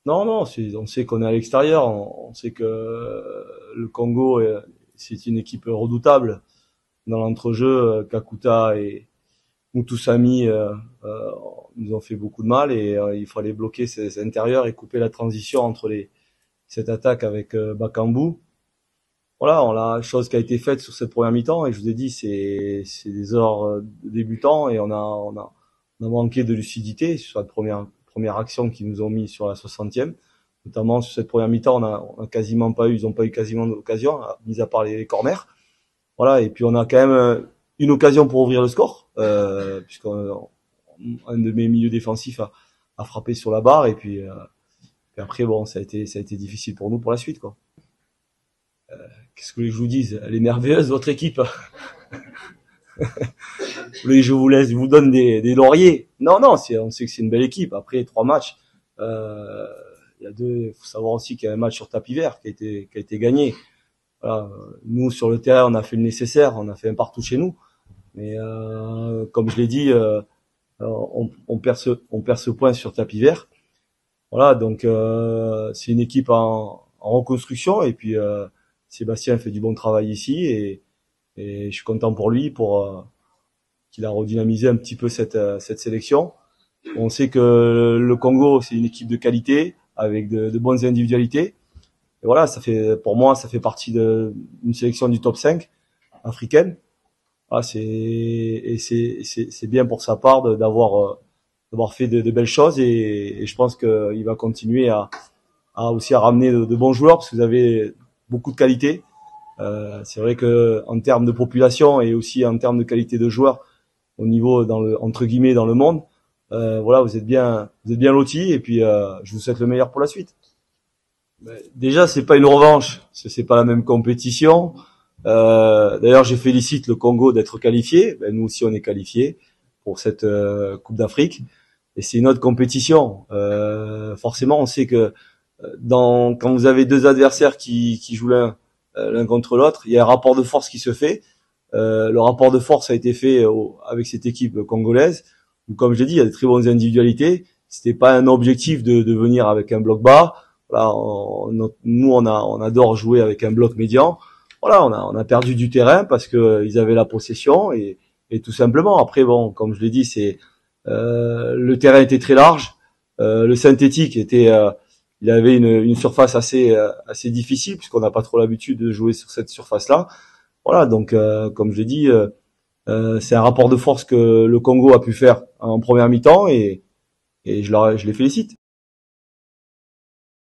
Non, non, on sait qu'on est à l'extérieur, on sait que le Congo, c'est une équipe redoutable dans l'entrejeu. Kakuta et Mutusami euh, nous ont fait beaucoup de mal et il fallait bloquer ces intérieurs et couper la transition entre cette attaque avec Bakambu. Voilà, la chose qui a été faite sur cette première mi-temps et je vous ai dit c'est des erreurs de débutants et on a manqué de lucidité sur la première action qu'ils nous ont mis sur la 60e. Notamment sur cette première mi-temps, on a quasiment pas eu, ils ont pas eu quasiment d'occasion, mis à part les corners. Voilà, et puis on a quand même une occasion pour ouvrir le score, puisqu'un de mes milieux défensifs a frappé sur la barre et après bon, ça a été difficile pour nous pour la suite quoi. Qu'est-ce que je vous dise? Elle est merveilleuse votre équipe. Vous voulez que je vous laisse, je vous donne des lauriers? Non, non, on sait que c'est une belle équipe. Après 3 matchs, euh, il y a deux. Il faut savoir aussi qu'il y a un match sur tapis vert qui a été gagné. Voilà. Nous sur le terrain, on a fait le nécessaire, on a fait un partout chez nous. Mais comme je l'ai dit, on perd ce point sur tapis vert. Voilà, donc c'est une équipe en reconstruction et puis Sébastien fait du bon travail ici et je suis content pour lui pour qu'il a redynamisé un petit peu cette sélection. On sait que le Congo c'est une équipe de qualité avec de bonnes individualités. Et voilà, ça fait pour moi ça fait partie d'une sélection du top 5 africaine. Ah, c'est bien pour sa part d'avoir fait de belles choses et je pense qu'il va continuer aussi à ramener de bons joueurs parce que vous avez beaucoup de qualité. C'est vrai que en termes de population et aussi en termes de qualité de joueurs au niveau dans le entre guillemets dans le monde, voilà vous êtes bien lotis et puis je vous souhaite le meilleur pour la suite. Déjà c'est pas une revanche, c'est pas la même compétition. D'ailleurs, je félicite le Congo d'être qualifié. Ben, nous aussi, on est qualifiés pour cette Coupe d'Afrique. Et c'est une autre compétition. Forcément, on sait que quand vous avez deux adversaires qui jouent l'un contre l'autre, il y a un rapport de force qui se fait. Le rapport de force a été fait avec cette équipe congolaise. Où, comme je l'ai dit, il y a de très bonnes individualités. C'était pas un objectif de venir avec un bloc bas. Voilà, nous, on adore jouer avec un bloc médian. Voilà, on a perdu du terrain parce que ils avaient la possession et tout simplement. Après, bon, comme je l'ai dit, le terrain était très large, le synthétique il avait une surface assez difficile puisqu'on n'a pas trop l'habitude de jouer sur cette surface-là. Voilà, donc comme je l'ai dit, c'est un rapport de force que le Congo a pu faire en première mi-temps et je les félicite.